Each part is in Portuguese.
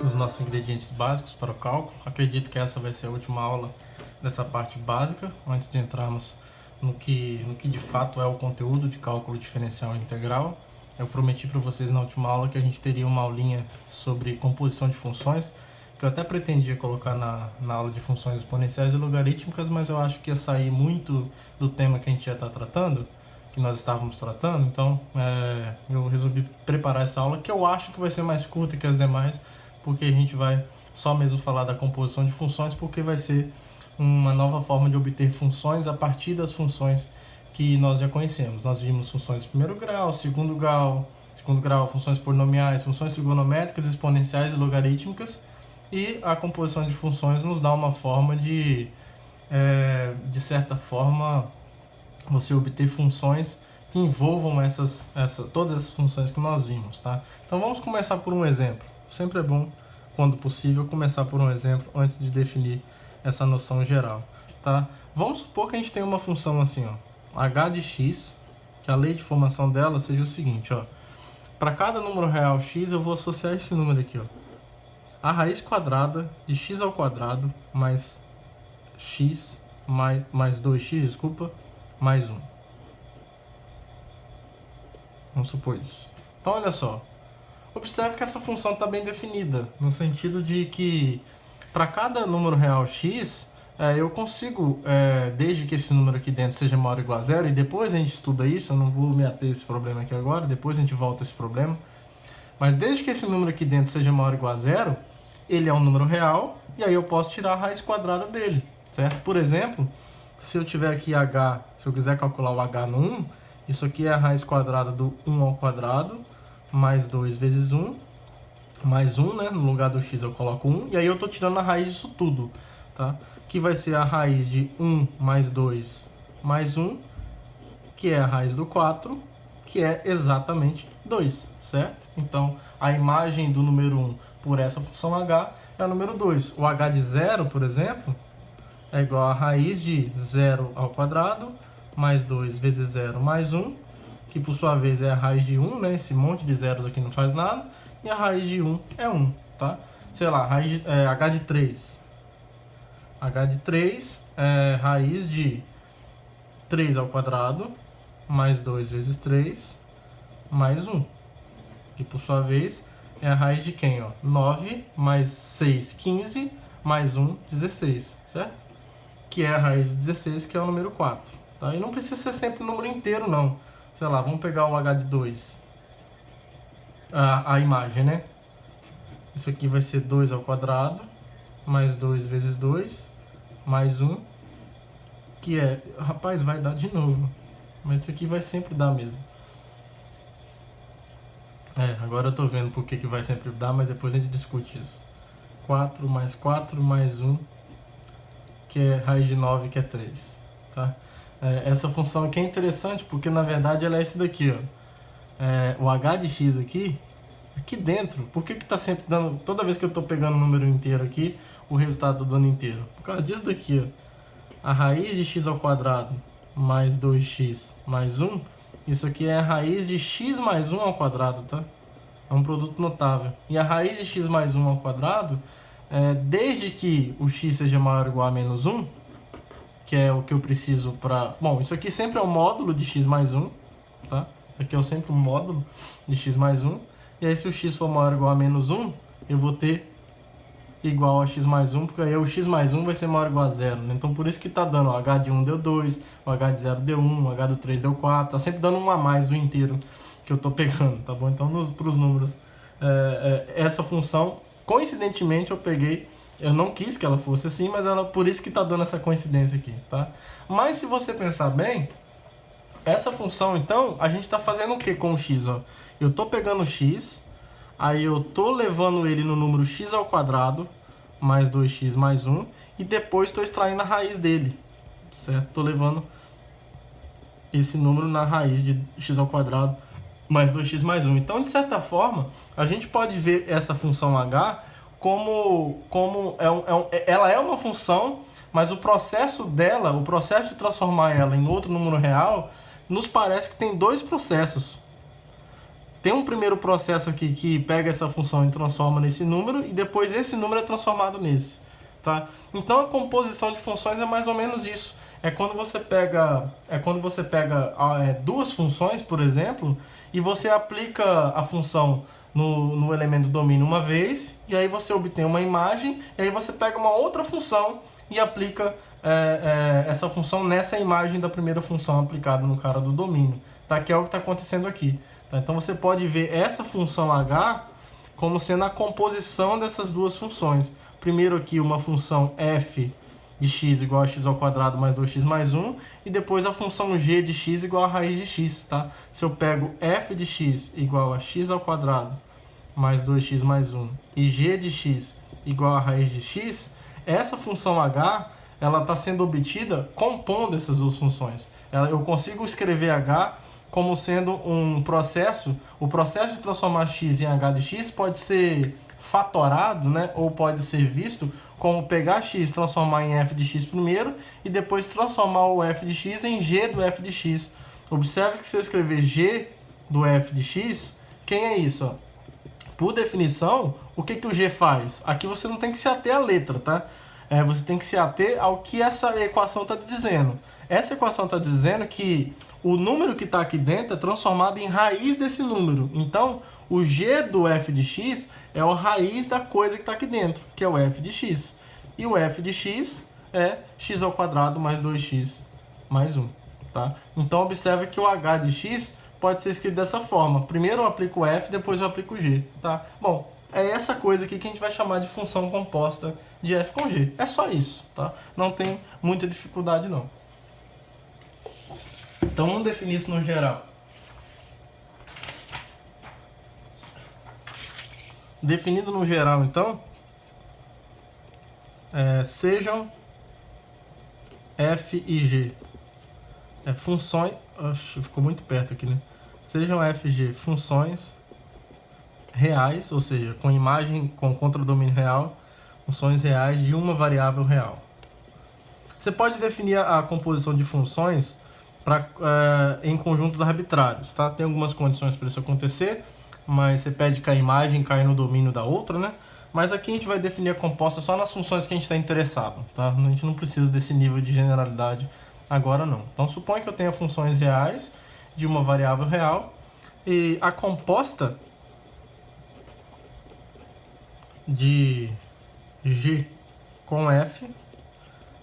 os nossos ingredientes básicos para o cálculo. Acredito que essa vai ser a última aula dessa parte básica, antes de entrarmos no que de fato é o conteúdo de cálculo diferencial integral. Eu prometi para vocês na última aula que a gente teria uma aulinha sobre composição de funções, que eu até pretendia colocar na aula de funções exponenciais e logarítmicas, mas eu acho que ia sair muito do tema que a gente já está tratando, que nós estávamos tratando. Então eu resolvi preparar essa aula, que eu acho que vai ser mais curta que as demais, porque a gente vai só mesmo falar da composição de funções, porque vai ser uma nova forma de obter funções a partir das funções que nós já conhecemos. Nós vimos funções de primeiro grau, segundo grau, funções polinomiais, funções trigonométricas, exponenciais e logarítmicas, e a composição de funções nos dá uma forma de certa forma, você obter funções que envolvam todas essas funções que nós vimos, tá? Então vamos começar por um exemplo. Sempre é bom, quando possível, começar por um exemplo antes de definir essa noção geral, tá? Vamos supor que a gente tem uma função assim, ó, h de x, que a lei de formação dela seja o seguinte, ó. Para cada número real x, eu vou associar esse número aqui, ó. A raiz quadrada de x ao quadrado mais x mais 2x, desculpa, mais 1. Vamos supor isso. Então, olha só. Observe que essa função está bem definida, no sentido de que para cada número real x, eu consigo, desde que esse número aqui dentro seja maior ou igual a zero, e depois a gente estuda isso, eu não vou me ater a esse problema aqui agora, depois a gente volta a esse problema, mas desde que esse número aqui dentro seja maior ou igual a zero, ele é um número real, e aí eu posso tirar a raiz quadrada dele, certo? Por exemplo, se eu tiver aqui h, se eu quiser calcular o h no 1, isso aqui é a raiz quadrada do 1 ao quadrado, mais 2 vezes 1, mais 1, né? No lugar do x eu coloco 1, e aí eu estou tirando a raiz disso tudo, tá? Que vai ser a raiz de 1 mais 2 mais 1, que é a raiz do 4, que é exatamente 2, certo? Então, a imagem do número 1 por essa função h é o número 2. O h de 0, por exemplo, é igual a raiz de 0 ao quadrado, mais 2 vezes 0 mais 1, que por sua vez é a raiz de 1, né? Esse monte de zeros aqui não faz nada, e a raiz de 1 é 1, tá? Sei lá, h de 3. h de 3 é raiz de 3 ao quadrado, mais 2 vezes 3, mais 1, que por sua vez é a raiz de quem? Ó? 9 mais 6, 15, mais 1, 16, certo? Que é a raiz de 16, que é o número 4. Tá? E não precisa ser sempre o número inteiro, não. Sei lá, vamos pegar o h de 2. A imagem, né? Isso aqui vai ser 2 ao quadrado, mais 2 vezes 2, mais 1, que é... Rapaz, vai dar de novo. Mas isso aqui vai sempre dar mesmo. Agora eu tô vendo por que vai sempre dar, mas depois a gente discute isso. 4 mais 1, que é raiz de 9, que é 3. Tá? Essa função aqui é interessante porque, na verdade, ela é isso daqui, ó. O h de x aqui dentro, por que tá sempre dando... Toda vez que eu tô pegando o número inteiro aqui, o resultado tá dando inteiro? Por causa disso daqui, ó. A raiz de x ao quadrado mais 2x mais 1, isso aqui é a raiz de x mais 1 ao quadrado, tá? É um produto notável. E a raiz de x mais 1 ao quadrado, desde que o x seja maior ou igual a menos 1, que é o que eu preciso para... Bom, isso aqui sempre é o módulo de x mais 1, tá? Isso aqui é sempre um módulo de x mais 1. E aí, se o x for maior ou igual a menos 1, eu vou ter igual a x mais 1, porque aí o x mais 1 vai ser maior ou igual a 0. Né? Então, por isso que tá dando, ó, h de 1 deu 2, o h de 0 deu 1, o h do 3 deu 4. Tá sempre dando um a mais do inteiro que eu tô pegando, tá bom? Então, pros números, essa função, coincidentemente, eu peguei... Eu não quis que ela fosse assim, mas por isso que tá dando essa coincidência aqui, tá? Mas se você pensar bem, essa função, então, a gente tá fazendo o que com o x, ó? Eu tô pegando o x, aí eu tô levando ele no número x ao quadrado, mais 2x mais 1, e depois tô extraindo a raiz dele, certo? Tô levando esse número na raiz de x ao quadrado, mais 2x mais 1. Então, de certa forma, a gente pode ver essa função h como ela é uma função, mas o processo dela, o processo de transformar ela em outro número real, nos parece que tem dois processos. tem um primeiro processo aqui que pega essa função e transforma nesse número, e depois esse número é transformado nesse. Tá? Então a composição de funções é mais ou menos isso. É quando você pega duas funções, por exemplo, e você aplica a função no elemento do domínio uma vez, e aí você obtém uma imagem, e aí você pega uma outra função e aplica essa função nessa imagem da primeira função aplicada no cara do domínio. Tá? Que é o que está acontecendo aqui. Tá? Então você pode ver essa função h como sendo a composição dessas duas funções. Primeiro aqui uma função f de x igual a x ao quadrado mais 2x mais 1, e depois a função g de x igual a raiz de x. Tá? Se eu pego f de x igual a x ao quadrado mais 2x mais 1 e g de x igual a raiz de x, essa função h ela está sendo obtida compondo essas duas funções. Eu consigo escrever h como sendo um processo. O processo de transformar x em h de x pode ser fatorado, né? Ou pode ser visto como pegar x, transformar em f de x primeiro e depois transformar o f de x em g do f de x. Observe que se eu escrever g do f de x, quem é isso? Ó? Por definição, o que o g faz? Aqui você não tem que se ater à letra, tá? Você tem que se ater ao que essa equação está dizendo. Essa equação está dizendo que o número que está aqui dentro é transformado em raiz desse número. Então, o g do f de x é a raiz da coisa que está aqui dentro, que é o f de x. E o f de x é x ao quadrado mais 2x mais 1. Tá? Então, observe que o h de x pode ser escrito dessa forma. Primeiro eu aplico o f, depois eu aplico o g. Tá? Bom, é essa coisa aqui que a gente vai chamar de função composta de f com g. É só isso. Tá? Não tem muita dificuldade, não. Então, vamos definir isso no geral. Definido no geral, então, sejam f e g funções... Oxe, ficou muito perto aqui, né? Sejam f e g funções reais, ou seja, com imagem, com contradomínio real, funções reais de uma variável real. Você pode definir a composição de funções em conjuntos arbitrários, tá? Tem algumas condições para isso acontecer, mas você pede que a imagem caia no domínio da outra, né? Mas aqui a gente vai definir a composta só nas funções que a gente está interessado, tá? A gente não precisa desse nível de generalidade agora, não. Então, suponha que eu tenha funções reais de uma variável real e a composta de g com f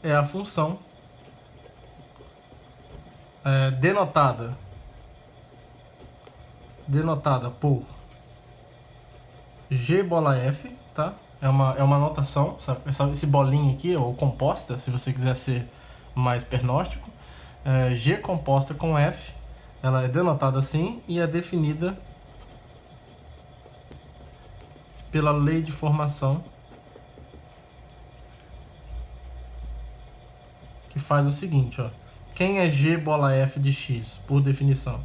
é a função denotada por g bola f, tá? É uma notação, sabe? Esse bolinho aqui, ou composta, se você quiser ser mais pernóstico. G composta com f, ela é denotada assim e é definida pela lei de formação, que faz o seguinte, ó. Quem é g bola f de x, por definição?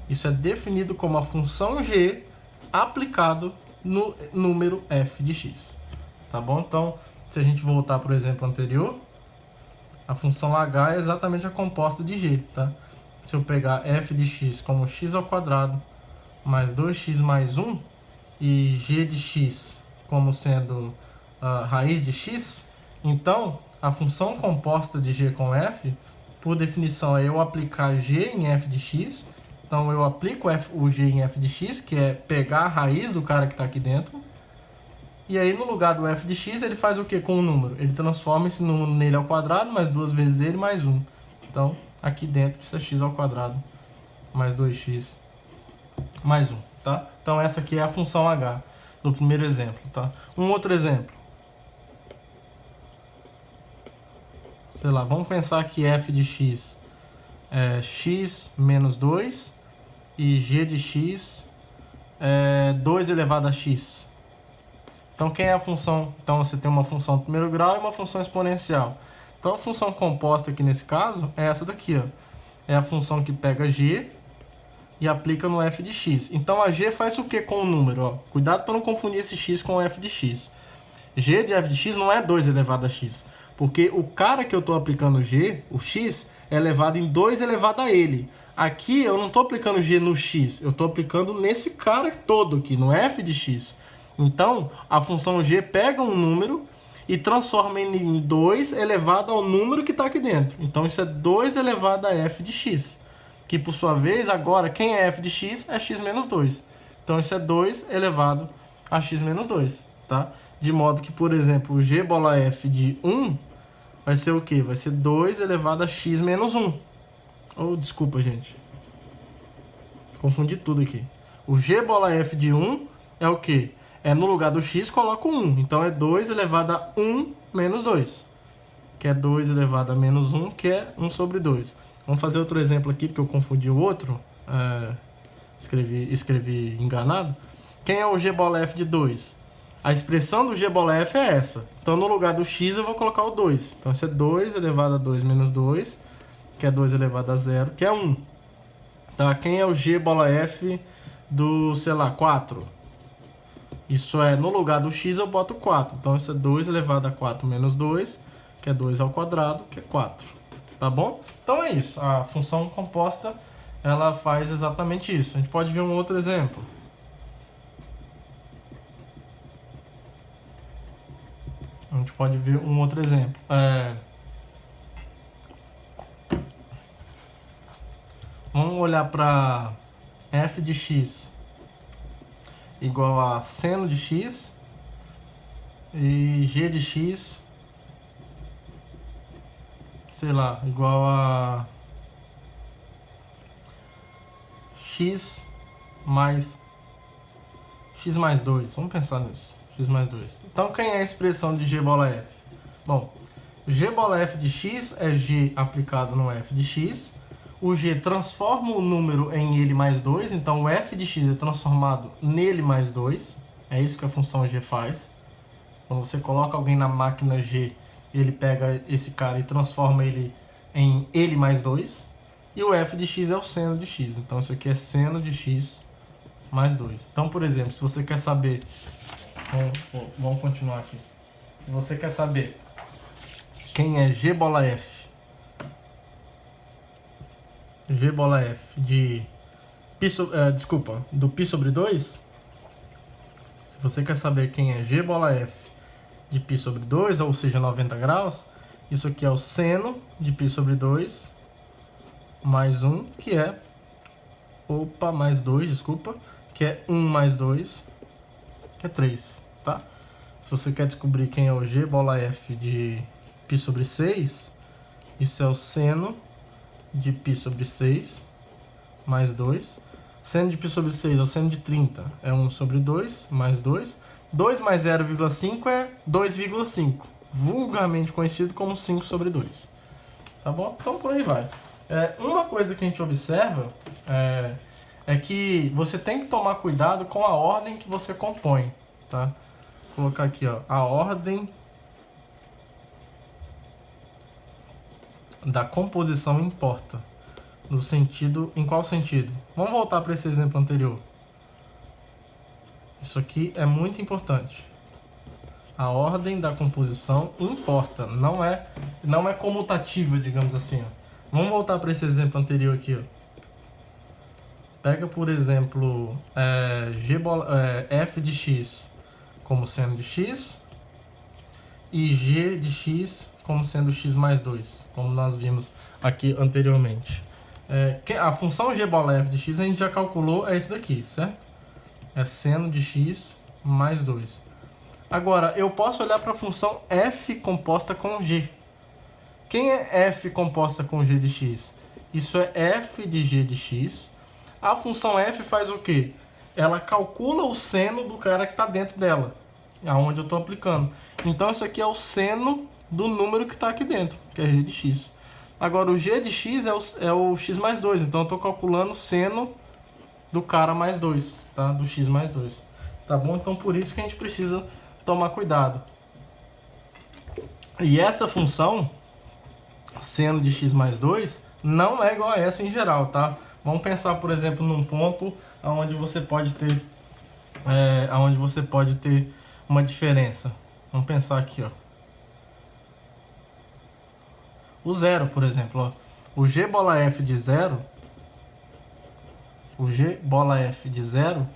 Isso é definido como a função g aplicado no número f de x. Tá bom? Então, se a gente voltar para o exemplo anterior, a função h é exatamente a composta de g. Tá? Se eu pegar f de x como x ao quadrado mais 2x mais 1 e g de x como sendo a raiz de x, então a função composta de g com f, por definição, é eu aplicar g em f de x. Então eu aplico o g em f de x, que é pegar a raiz do cara que está aqui dentro. E aí no lugar do f de x, ele faz o que com o número? Ele transforma esse número nele ao quadrado, mais duas vezes ele, mais 1. Então aqui dentro isso é x ao quadrado mais 2x mais 1. Tá? Então essa aqui é a função h do primeiro exemplo. Tá? Um outro exemplo. Sei lá, vamos pensar que f de x é x menos 2 e g de x é 2 elevado a x. Então, quem é a função? Então, você tem uma função de primeiro grau e uma função exponencial. Então, a função composta aqui nesse caso é essa daqui, ó. É a função que pega g e aplica no f de x. Então, a g faz o que com o número? Ó? Cuidado para não confundir esse x com o f de x. G de f de x não é 2 elevado a x. Porque o cara que eu estou aplicando g, o x, é elevado em 2 elevado a ele. Aqui eu não estou aplicando g no x, eu estou aplicando nesse cara todo aqui, no f de x. Então, a função g pega um número e transforma ele em 2 elevado ao número que está aqui dentro. Então, isso é 2 elevado a f de x. Que, por sua vez, agora, quem é f de x é x menos 2. Então, isso é 2 elevado a x menos 2. Tá? De modo que, por exemplo, o g bola f de 1 vai ser o quê? Vai ser 2 elevado a x menos 1. Oh, desculpa, gente. Confundi tudo aqui. O g bola f de 1 é o quê? É no lugar do x, coloco 1. Então, é 2 elevado a 1 menos 2. Que é 2 elevado a menos 1, que é 1 sobre 2. Vamos fazer outro exemplo aqui, porque eu confundi o outro. Escrevi enganado. Quem é o g bola f de 2? A expressão do g bola f é essa. Então, no lugar do x, eu vou colocar o 2. Então, isso é 2 elevado a 2 menos 2, que é 2 elevado a 0, que é 1. Tá? Quem é o g bola f do, sei lá, 4? Isso é, no lugar do x, eu boto 4. Então, isso é 2 elevado a 4 menos 2, que é 2 ao quadrado, que é 4. Tá bom? Então, é isso. A função composta, ela faz exatamente isso. A gente pode ver um outro exemplo. Vamos olhar para f de x igual a seno de x e g de x, sei lá, igual a x mais 2. Vamos pensar nisso. X mais 2. Então, quem é a expressão de g bola f? Bom, g bola f de x é g aplicado no f de x. O g transforma o número em ele mais 2. Então, o f de x é transformado nele mais 2. É isso que a função g faz. Quando você coloca alguém na máquina g, ele pega esse cara e transforma ele em ele mais 2. E o f de x é o seno de x. Então, isso aqui é seno de x mais 2. Então, por exemplo, se você quer saber... Vamos continuar aqui. Se você quer saber quem é g bola f de do π sobre 2, se você quer saber quem é g bola f de π sobre 2, ou seja, 90 graus, isso aqui é o seno de π sobre 2 mais 1, que é mais 2, desculpa, que é 1 mais 2, que é 3, tá? Se você quer descobrir quem é o g bola f de π sobre 6, isso é o seno de π sobre 6 mais 2. Seno de π sobre 6 é o seno de 30, é 1 sobre 2 mais 2. 2 mais 0,5 é 2,5, vulgarmente conhecido como 5 sobre 2. Tá bom? Então por aí vai. Uma coisa que a gente observa é que você tem que tomar cuidado com a ordem que você compõe, tá? Vou colocar aqui, ó, a ordem da composição importa. No sentido, em qual sentido? Vamos voltar para esse exemplo anterior. Isso aqui é muito importante. A ordem da composição importa, não é comutativa, digamos assim. Ó. Vamos voltar para esse exemplo anterior aqui. Ó. Pega, por exemplo, f de x como seno de x e g de x como sendo x mais 2, como nós vimos aqui anteriormente. A função g bola f de x a gente já calculou, é isso daqui, certo? É seno de x mais 2. Agora, eu posso olhar para a função f composta com g. Quem é f composta com g de x? Isso é f de g de x. A função f faz o quê? Ela calcula o seno do cara que está dentro dela, aonde eu estou aplicando. Então, isso aqui é o seno do número que está aqui dentro, que é g de x. Agora, o g de x é o x mais 2. Então, eu estou calculando o seno do cara mais 2, tá? Do x mais 2. Tá bom? Então, por isso que a gente precisa tomar cuidado. E essa função, seno de x mais 2, não é igual a essa em geral, tá? Vamos pensar, por exemplo, num ponto onde você pode ter, uma diferença. Vamos pensar aqui, ó. O zero, por exemplo, ó. O g bola f de 0 o g bola f de 0,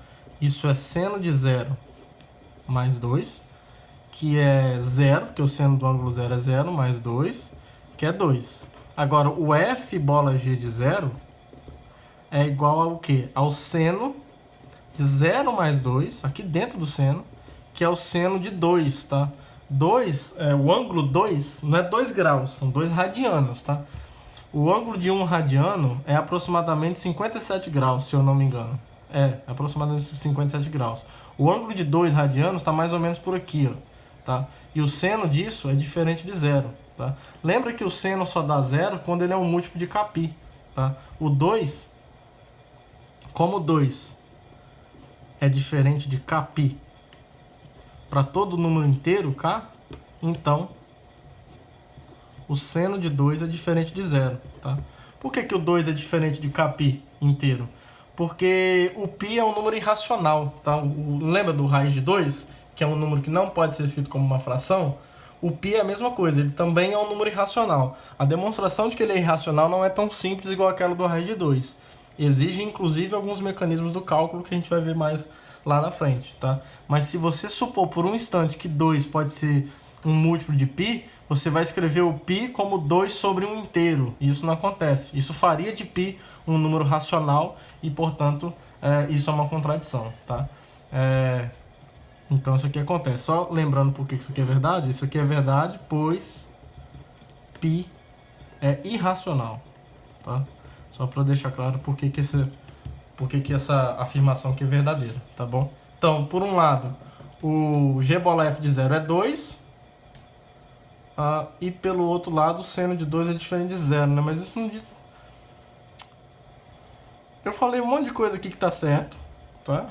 isso é seno de 0 mais 2, que é 0, porque o seno do ângulo 0 é 0, mais 2, que é 2. Agora, o f bola g de 0 é igual ao quê? Ao seno de 0 mais 2, aqui dentro do seno, que é o seno de 2, tá? 2, o ângulo 2 não é 2 graus, são 2 radianos, tá? O ângulo de 1 radiano é aproximadamente 57 graus, se eu não me engano. É aproximadamente 57 graus. O ângulo de 2 radianos está mais ou menos por aqui, ó, tá? E o seno disso é diferente de 0, tá? Lembra que o seno só dá 0 quando ele é um múltiplo de κ, tá? O 2, como o 2 é diferente de κ para todo número inteiro, k, então o seno de 2 é diferente de 0, tá? Por que o 2 é diferente de κ inteiro? Porque o π é um número irracional, tá? Lembra do raiz de 2, que é um número que não pode ser escrito como uma fração? O π é a mesma coisa, ele também é um número irracional. A demonstração de que ele é irracional não é tão simples igual aquela do raiz de 2. Exige, inclusive, alguns mecanismos do cálculo que a gente vai ver mais lá na frente, tá? Mas se você supor por um instante que 2 pode ser um múltiplo de π, você vai escrever o π como 2 sobre 1 inteiro. Isso não acontece. Isso faria de π um número racional e, portanto, isso é uma contradição, tá? Então, isso aqui acontece. Só lembrando por que isso aqui é verdade. Isso aqui é verdade, pois π é irracional, tá? Só para deixar claro por que essa afirmação aqui é verdadeira, tá bom? Então, por um lado, o g bola f de 0 é 2, e pelo outro lado, o seno de 2 é diferente de 0, né? Mas isso não diz... Eu falei um monte de coisa aqui que tá certo, tá?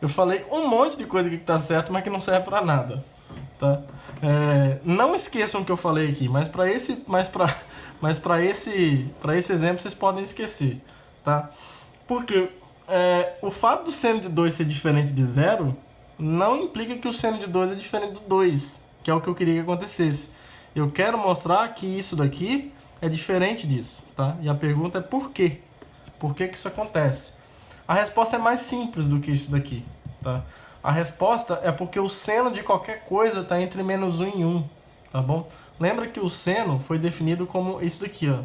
Eu falei um monte de coisa aqui que tá certo, mas que não serve para nada, tá? Não esqueçam o que eu falei aqui, mas para esse exemplo vocês podem esquecer, tá? Porque o fato do seno de 2 ser diferente de 0 não implica que o seno de 2 é diferente do 2, que é o que eu queria que acontecesse. Eu quero mostrar que isso daqui é diferente disso, tá? E a pergunta é por quê? Por que isso acontece? A resposta é mais simples do que isso daqui, tá? A resposta é porque o seno de qualquer coisa está entre menos 1 e 1, tá bom? Lembra que o seno foi definido como isso daqui, ó.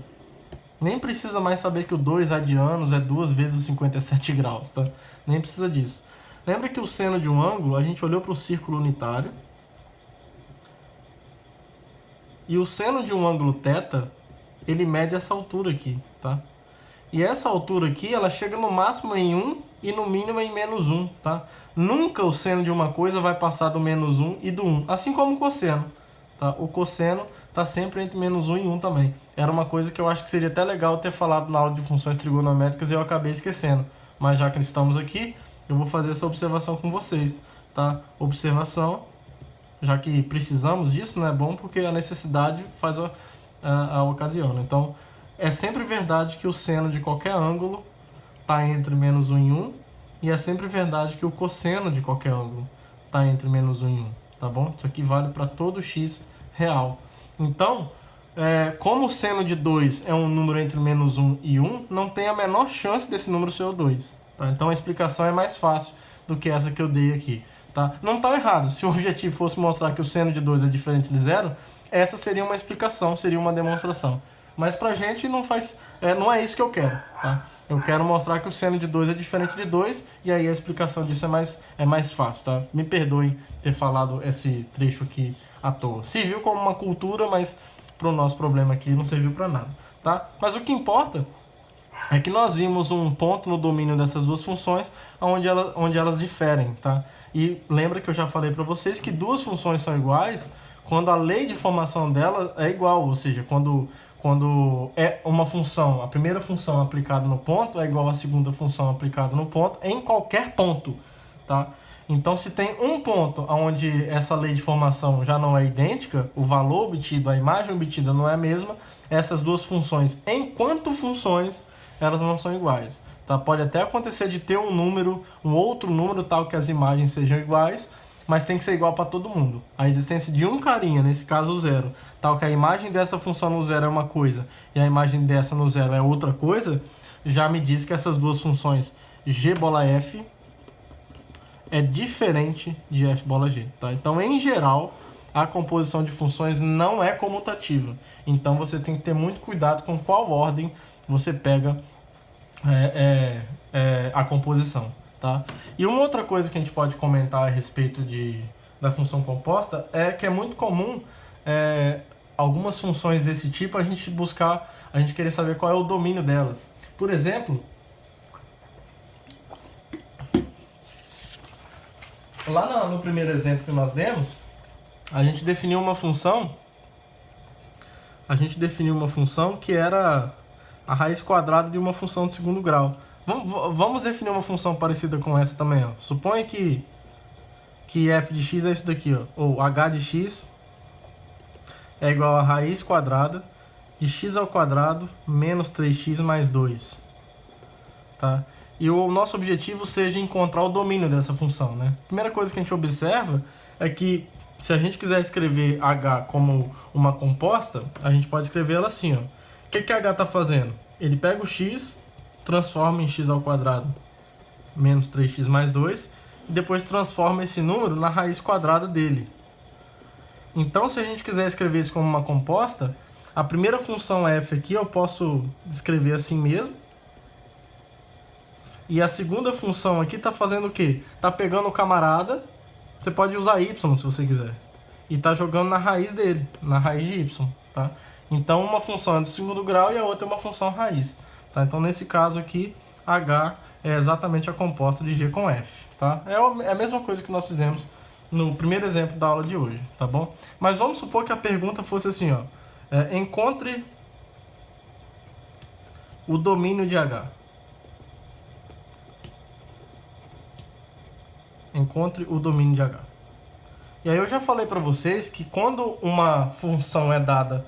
Nem precisa mais saber que o 2 radianos é 2 vezes os 57 graus, tá? Nem precisa disso. Lembra que o seno de um ângulo, a gente olhou para o círculo unitário, e o seno de um ângulo θ, ele mede essa altura aqui, tá? E essa altura aqui, ela chega no máximo em 1 e no mínimo em menos 1, tá? Nunca o seno de uma coisa vai passar do menos 1 e do 1, assim como o cosseno, tá? O cosseno está sempre entre menos 1 e 1 também. Era uma coisa que eu acho que seria até legal ter falado na aula de funções trigonométricas e eu acabei esquecendo. Mas já que estamos aqui, eu vou fazer essa observação com vocês, tá? Observação, já que precisamos disso, né? É bom porque a necessidade faz a ocasião, né? Então, é sempre verdade que o seno de qualquer ângulo está entre menos 1 e 1, e é sempre verdade que o cosseno de qualquer ângulo está entre menos 1 e 1, tá bom? Isso aqui vale para todo x real. Então, como o seno de 2 é um número entre menos 1 e 1, não tem a menor chance desse número ser o 2, tá? Então a explicação é mais fácil do que essa que eu dei aqui, tá? Não está errado. Se o objetivo fosse mostrar que o seno de 2 é diferente de 0, essa seria uma explicação, seria uma demonstração. Mas pra gente não é isso que eu quero, tá? Eu quero mostrar que o seno de 2 é diferente de 2, e aí a explicação disso é mais fácil, tá? Me perdoem ter falado esse trecho aqui à toa. Serviu como uma cultura, mas pro nosso problema aqui não serviu para nada, tá? Mas o que importa é que nós vimos um ponto no domínio dessas duas funções onde elas diferem, tá? E lembra que eu já falei para vocês que duas funções são iguais quando a lei de formação dela é igual, ou seja, quando é uma função, a primeira função aplicada no ponto é igual à segunda função aplicada no ponto em qualquer ponto, tá? Então, se tem um ponto onde essa lei de formação já não é idêntica, o valor obtido, a imagem obtida não é a mesma, essas duas funções, enquanto funções, elas não são iguais, tá? Pode até acontecer de ter um outro número tal que as imagens sejam iguais, mas tem que ser igual para todo mundo. A existência de um carinha, nesse caso o zero, tal que a imagem dessa função no zero é uma coisa e a imagem dessa no zero é outra coisa, já me diz que essas duas funções g bola f é diferente de f bola g. Tá? Então, em geral, a composição de funções não é comutativa. Então, você tem que ter muito cuidado com qual ordem você pega a composição. Tá? E uma outra coisa que a gente pode comentar a respeito da função composta é que é muito comum algumas funções desse tipo a gente querer saber qual é o domínio delas. Por exemplo, lá no primeiro exemplo que nós demos, a gente definiu uma função que era a raiz quadrada de uma função de segundo grau. Vamos definir uma função parecida com essa também. Ó. Suponha que f de x é isso daqui, ó, ou h de x é igual a raiz quadrada de x ao quadrado menos 3x mais 2. Tá? E o nosso objetivo seja encontrar o domínio dessa função. Né? A primeira coisa que a gente observa é que se a gente quiser escrever h como uma composta, a gente pode escrever ela assim. Ó. O que h está fazendo? Ele pega o x, transforma em x ao quadrado menos 3x mais 2 e depois transforma esse número na raiz quadrada dele. Então, se a gente quiser escrever isso como uma composta, a primeira função f aqui eu posso escrever assim mesmo. E a segunda função aqui está fazendo o quê? Está pegando o camarada, você pode usar y se você quiser, e está jogando na raiz dele, na raiz de y. Tá? Então, uma função é do segundo grau e a outra é uma função raiz. Tá? Então, nesse caso aqui, h é exatamente a composta de g com f. Tá? É a mesma coisa que nós fizemos no primeiro exemplo da aula de hoje. Tá bom? Mas vamos supor que a pergunta fosse assim, ó, encontre o domínio de h. Encontre o domínio de h. E aí eu já falei para vocês que quando uma função é dada,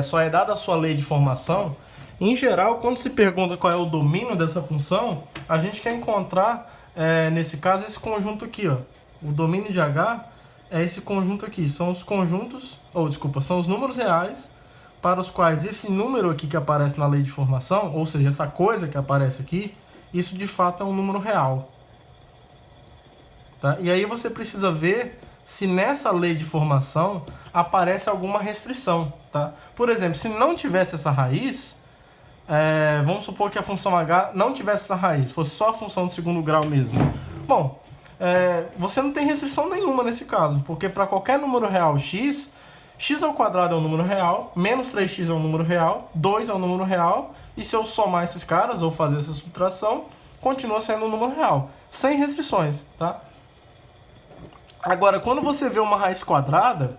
só é dada a sua lei de formação, em geral, quando se pergunta qual é o domínio dessa função, a gente quer encontrar, nesse caso, esse conjunto aqui. Ó. O domínio de h é esse conjunto aqui. São os conjuntos, são os números reais para os quais esse número aqui que aparece na lei de formação, ou seja, essa coisa que aparece aqui, isso de fato é um número real. Tá? E aí você precisa ver se nessa lei de formação aparece alguma restrição. Tá? Por exemplo, se não tivesse essa raiz, vamos supor que a função h não tivesse essa raiz, fosse só a função de segundo grau mesmo. Bom, você não tem restrição nenhuma nesse caso, porque para qualquer número real x ao quadrado é um número real, menos 3x é um número real, 2 é um número real, e se eu somar esses caras ou fazer essa subtração, continua sendo um número real, sem restrições. Tá? Agora, quando você vê uma raiz quadrada,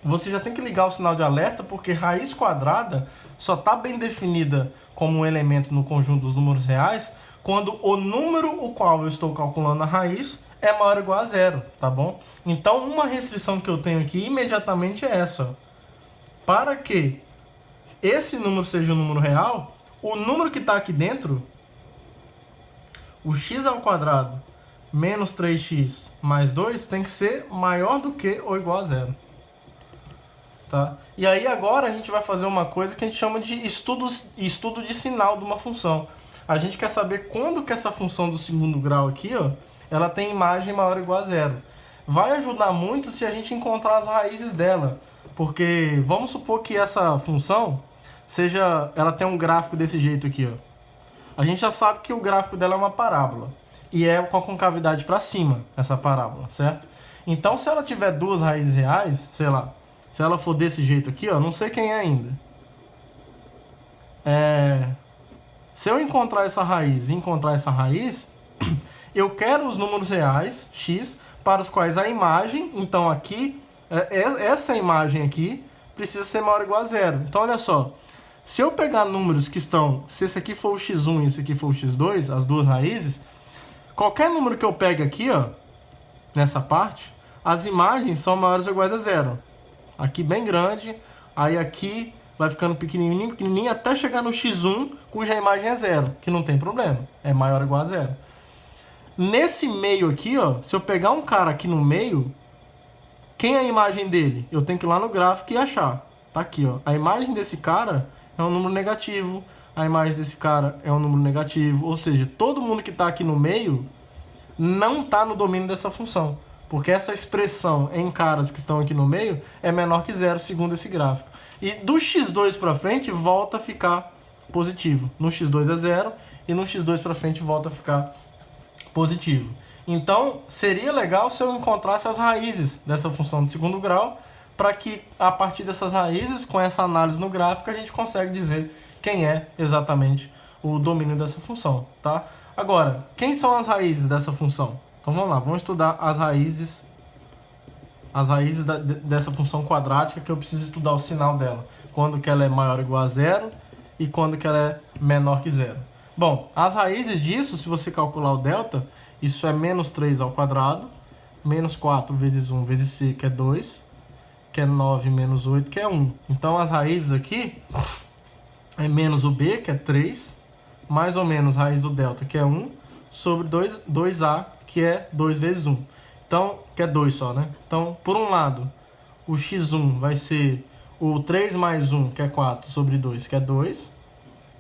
você já tem que ligar o sinal de alerta, porque raiz quadrada só está bem definida como um elemento no conjunto dos números reais quando o número o qual eu estou calculando a raiz é maior ou igual a zero, tá bom? Então, uma restrição que eu tenho aqui imediatamente é essa. Ó. Para que esse número seja um número real, o número que está aqui dentro, o x ao quadrado menos 3x mais 2, tem que ser maior do que ou igual a zero. Tá? E aí agora a gente vai fazer uma coisa que a gente chama de estudo de sinal de uma função. A gente quer saber quando que essa função do segundo grau aqui, ó, ela tem imagem maior ou igual a zero. Vai ajudar muito se a gente encontrar as raízes dela. Porque vamos supor que essa função ela tem um gráfico desse jeito aqui. Ó. A gente já sabe que o gráfico dela é uma parábola. E é com a concavidade para cima, essa parábola, certo? Então, se ela tiver duas raízes reais, sei lá, se ela for desse jeito aqui, ó, não sei quem é ainda. Se eu encontrar essa raiz e encontrar essa raiz, eu quero os números reais, x, para os quais a imagem, então aqui, essa imagem aqui, precisa ser maior ou igual a zero. Então, olha só, se eu pegar números que estão, se esse aqui for o x1 e esse aqui for o x2, as duas raízes, qualquer número que eu pegue aqui, ó, nessa parte, as imagens são maiores ou iguais a zero. Aqui bem grande, aí aqui vai ficando pequenininho, pequenininho, até chegar no x1, cuja imagem é zero, que não tem problema, é maior ou igual a zero. Nesse meio aqui, ó, se eu pegar um cara aqui no meio, quem é a imagem dele? Eu tenho que ir lá no gráfico e achar. Tá aqui, ó. A imagem desse cara é um número negativo. A imagem desse cara é um número negativo. Ou seja, todo mundo que está aqui no meio não está no domínio dessa função. Porque essa expressão em caras que estão aqui no meio é menor que zero, segundo esse gráfico. E do x2 para frente, volta a ficar positivo. No x2 é zero e no x2 para frente volta a ficar positivo. Então, seria legal se eu encontrasse as raízes dessa função de segundo grau, para que, a partir dessas raízes, com essa análise no gráfico, a gente consegue dizer quem é exatamente o domínio dessa função, tá? Agora, quem são as raízes dessa função? Então vamos lá, vamos estudar as raízes dessa função quadrática, que eu preciso estudar o sinal dela. Quando que ela é maior ou igual a zero e quando que ela é menor que zero. Bom, as raízes disso, se você calcular o delta, isso é menos 3 ao quadrado, menos 4 vezes 1 vezes c, que é 2, que é 9 menos 8, que é 1. Então as raízes aqui é menos o b, que é 3, mais ou menos raiz do delta, que é 1, sobre 2a, que é 2 vezes 1. Então, que é 2 só, né? Então, por um lado, o x1 vai ser o 3 mais 1, que é 4, sobre 2, que é 2.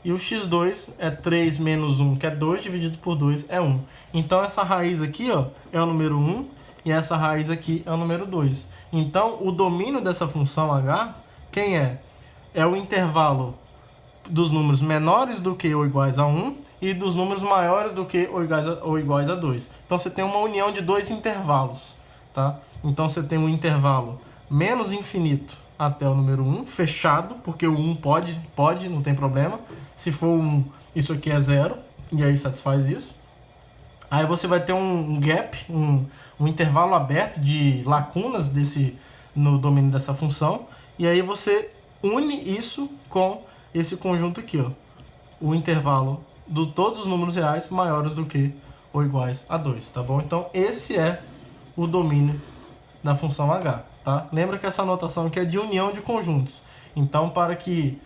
E o x2 é 3 menos 1, que é 2, dividido por 2, é 1. Então, essa raiz aqui, ó, é o número 1, e essa raiz aqui é o número 2. Então, o domínio dessa função h, quem é? É o intervalo dos números menores do que ou iguais a 1 e dos números maiores do que ou iguais a 2. Então, você tem uma união de dois intervalos, tá? Então, você tem um intervalo menos infinito até o número 1, fechado, porque o 1 pode, não tem problema. Se for 1, isso aqui é 0, e aí satisfaz isso. Aí você vai ter um gap, um intervalo aberto de lacunas no domínio dessa função, e aí você une isso com esse conjunto aqui, ó, o intervalo de todos os números reais maiores do que ou iguais a 2, tá bom? Então esse é o domínio da função h, tá? Lembra que essa notação aqui é de união de conjuntos. Então para que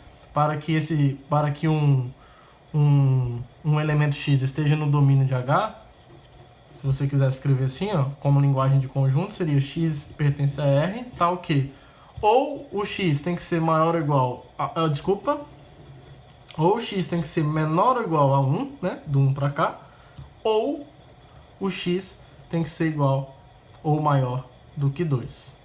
um elemento x esteja no domínio de h, se você quiser escrever assim, ó, como linguagem de conjunto, seria x pertence a R, tal que ou o x tem que ser maior ou igual ou o x tem que ser menor ou igual a 1, né, do 1 para cá, ou o x tem que ser igual ou maior do que 2,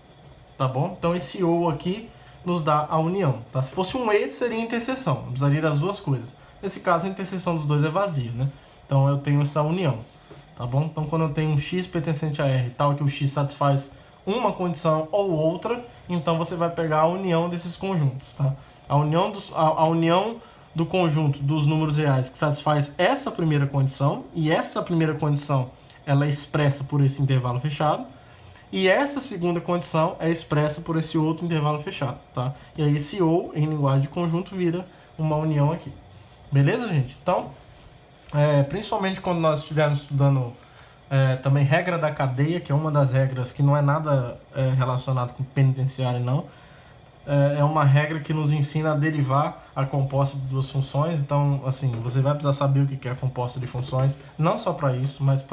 tá bom? Então esse ou aqui nos dá a união, tá? Se fosse um e, seria interseção, precisaria das duas coisas. Nesse caso, a interseção dos dois é vazia, né? Então eu tenho essa união, tá bom? Então quando eu tenho um x pertencente a R, tal que o x satisfaz uma condição ou outra, então você vai pegar a união desses conjuntos, tá? A união do conjunto dos números reais que satisfaz essa primeira condição, e essa primeira condição ela é expressa por esse intervalo fechado, e essa segunda condição é expressa por esse outro intervalo fechado, tá? E aí esse ou, em linguagem de conjunto, vira uma união aqui. Beleza, gente? Então, principalmente quando nós estivermos estudando também regra da cadeia, que é uma das regras que não é nada relacionado com penitenciário, não. É uma regra que nos ensina a derivar a composta de duas funções. Então, assim, você vai precisar saber o que é a composta de funções, não só para isso, mas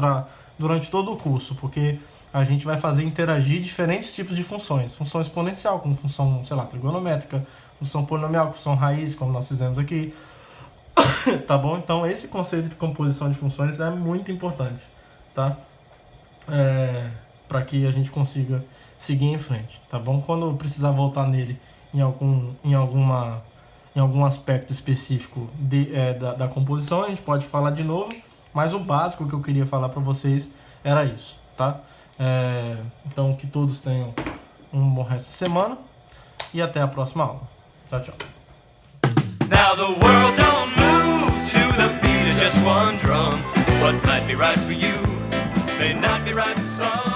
durante todo o curso, porque a gente vai fazer interagir diferentes tipos de funções. Função exponencial, como função, sei lá, trigonométrica, função polinomial, função raiz, como nós fizemos aqui. Tá bom? Então, esse conceito de composição de funções é muito importante, tá? Para que a gente consiga seguir em frente, tá bom? Quando precisar voltar nele em algum aspecto específico da composição, a gente pode falar de novo, mas o básico que eu queria falar para vocês era isso, tá? Então, que todos tenham um bom resto de semana e até a próxima aula. Tchau, tchau. Now the world don't move to the beat of just one drum. What might be right for you may not be right for some.